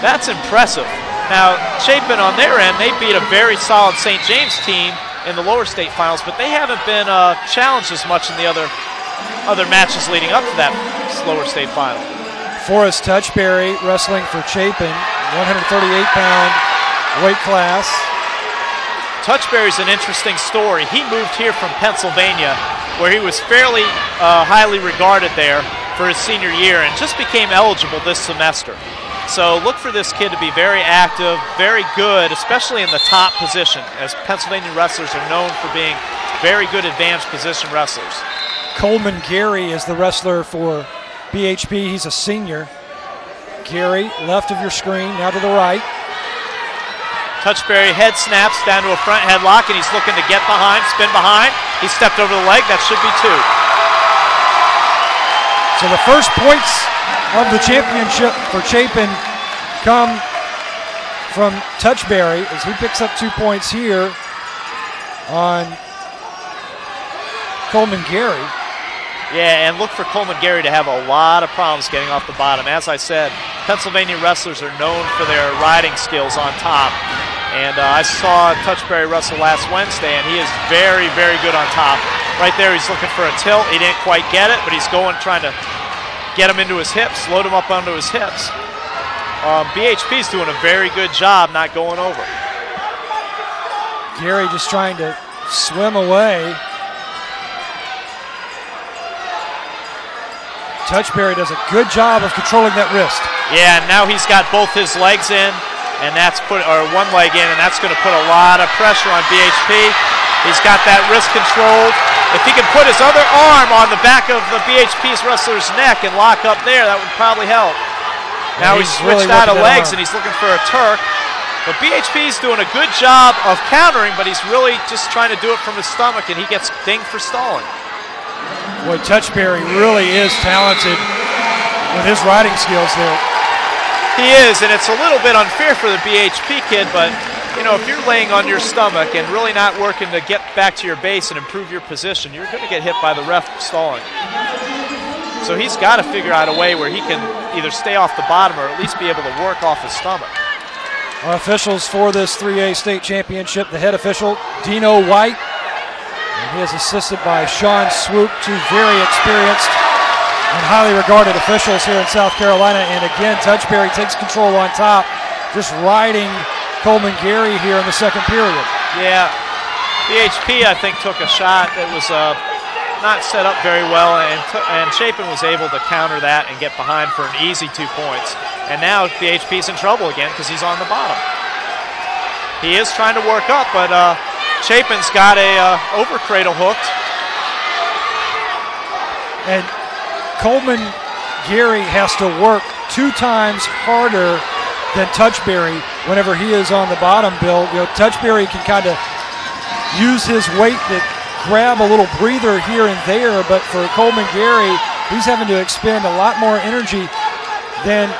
That's impressive. Now, Chapin on their end, they beat a very solid St. James team in the lower state finals, but they haven't been challenged as much in the other matches leading up to that lower state final. Forrest Touchberry wrestling for Chapin, 138-pound weight class. Touchberry's an interesting story. He moved here from Pennsylvania, where he was fairly highly regarded there for his senior year and just became eligible this semester. So look for this kid to be very active, very good, especially in the top position, as Pennsylvania wrestlers are known for being very good advanced position wrestlers. Coleman Gary is the wrestler for BHP. He's a senior. Gary, left of your screen, now to the right. Touchberry head snaps down to a front headlock, and he's looking to get behind, spin behind. He stepped over the leg. That should be 2. So the first points of the championship for Chapin come from Touchberry as he picks up 2 points here on Coleman Gary. Yeah, and look for Coleman Gary to have a lot of problems getting off the bottom. As I said, Pennsylvania wrestlers are known for their riding skills on top. And I saw Touchberry wrestle last Wednesday, and he is very, very good on top. Right there, he's looking for a tilt. He didn't quite get it, but he's trying to get him into his hips, load him up onto his hips. BHP's doing a very good job not going over. Gary just trying to swim away. Touchberry does a good job of controlling that wrist. Yeah, now he's got both his legs in, and one leg in, and that's going to put a lot of pressure on BHP. He's got that wrist controlled. If he can put his other arm on the back of the BHP's wrestler's neck and lock up there, that would probably help. Now he's switched out of legs, and he's looking for a Turk. But BHP's doing a good job of countering, but he's really just trying to do it from his stomach, and he gets dinged for stalling. Boy, Touchberry really is talented with his riding skills there. He is, and it's a little bit unfair for the BHP kid, but you know, if you're laying on your stomach and really not working to get back to your base and improve your position, you're going to get hit by the ref stalling. So he's got to figure out a way where he can either stay off the bottom or at least be able to work off his stomach. Our officials for this 3A state championship, the head official, Dino White. And he is assisted by Sean Swoop, 2 very experienced and highly regarded officials here in South Carolina. And again, Touchberry takes control on top, just riding Coleman Gary here in the second period. Yeah, BHP I think took a shot that was not set up very well, and Chapin was able to counter that and get behind for an easy 2 points. And now BHP's in trouble again because he's on the bottom. He is trying to work up, but Chapin's got a over cradle hooked. And Coleman Gary has to work 2 times harder than Touchberry whenever he is on the bottom, Bill. You know, Touchberry can kind of use his weight to grab a little breather here and there, but for Coleman Gary, he's having to expend a lot more energy than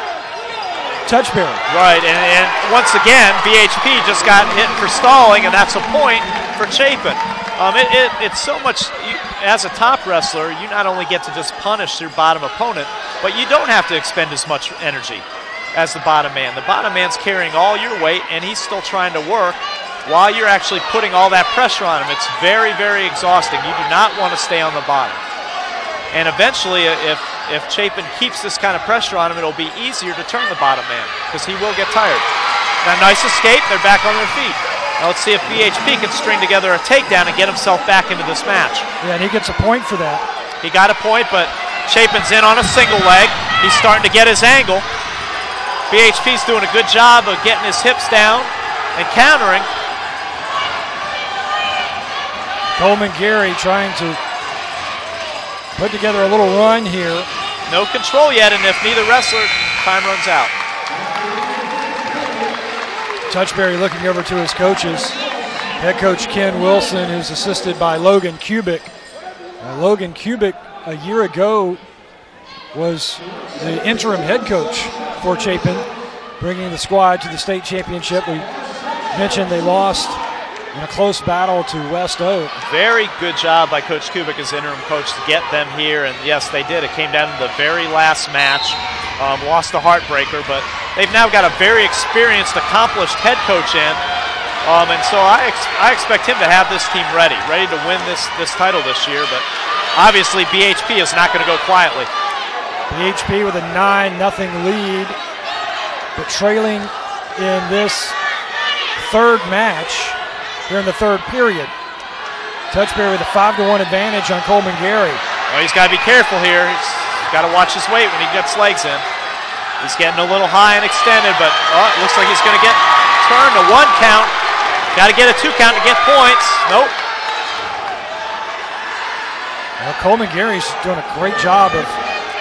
Touchberry. Right, and once again, BHP just got hit for stalling, and that's a point for Chapin. It's so much, as a top wrestler, you not only get to just punish your bottom opponent, but you don't have to expend as much energy as the bottom man. The bottom man's carrying all your weight, and he's still trying to work while you're actually putting all that pressure on him. It's very, very exhausting. You do not want to stay on the bottom. And eventually, if Chapin keeps this kind of pressure on him, it'll be easier to turn the bottom man because he will get tired. Now, nice escape. They're back on their feet. Now let's see if BHP can string together a takedown and get himself back into this match. Yeah, and he gets a point for that. He got a point, but Chapin's in on a single leg. He's starting to get his angle. BHP's doing a good job of getting his hips down and countering. Coleman Gary trying to put together a little run here. No control yet, and if neither wrestler, time runs out. Touchberry looking over to his coaches. Head coach Ken Wilson, who's assisted by Logan Kubik. Logan Kubik, a year ago, was the interim head coach for Chapin, bringing the squad to the state championship. We mentioned they lost in a close battle to West Oak. Very good job by Coach Kubik as interim coach to get them here, and yes, they did. It came down to the very last match. Lost a heartbreaker, but they've now got a very experienced, accomplished head coach in. And so I expect him to have this team ready to win this title this year. But obviously BHP is not going to go quietly. BHP with a 9-0 lead, but trailing in this third match here in the third period. Touchberry with a 5-1 advantage on Coleman Gary. Well, he's got to be careful here. He's got to watch his weight when he gets legs in. He's getting a little high and extended, but it looks like he's going to get turned to 1 count. Got to get a 2 count to get points. Nope. Well, Coleman Gary's doing a great job of,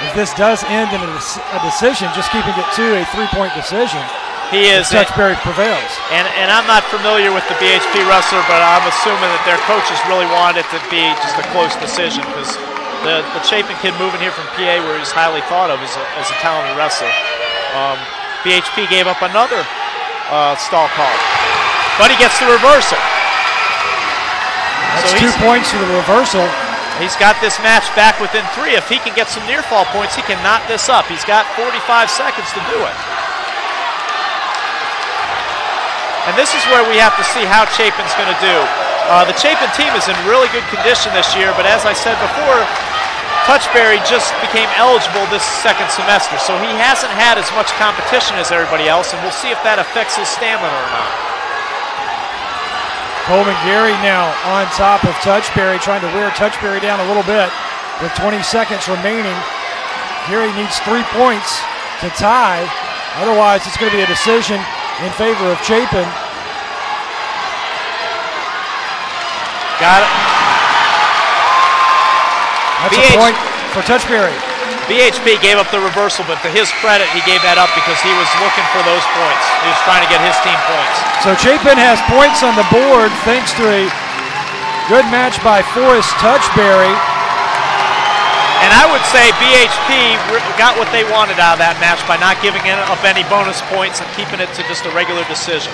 if this does end in a decision, just keeping it to a 3-point decision. He is. Touchberry prevails. And I'm not familiar with the BHP wrestler, but I'm assuming that their coaches really wanted it to be just a close decision, because the Chapin kid moving here from PA, where he's highly thought of as a talented wrestler. BHP gave up another stall call, but he gets the reversal. That's so 2 points for the reversal. He's got this match back within 3. If he can get some near fall points, he can knot this up. He's got 45 seconds to do it. And this is where we have to see how Chapin's going to do. The Chapin team is in really good condition this year, but as I said before, Touchberry just became eligible this second semester, so he hasn't had as much competition as everybody else, and we'll see if that affects his stamina or not. Coleman Gary now on top of Touchberry, trying to wear Touchberry down a little bit with 20 seconds remaining. Gary needs 3 points to tie. Otherwise, it's going to be a decision in favor of Chapin. Got it. That's a point for Touchberry. BHP gave up the reversal, but to his credit, he gave that up because he was looking for those points. He was trying to get his team points. So Chapin has points on the board thanks to a good match by Forrest Touchberry. And I would say BHP got what they wanted out of that match by not giving up any bonus points and keeping it to just a regular decision.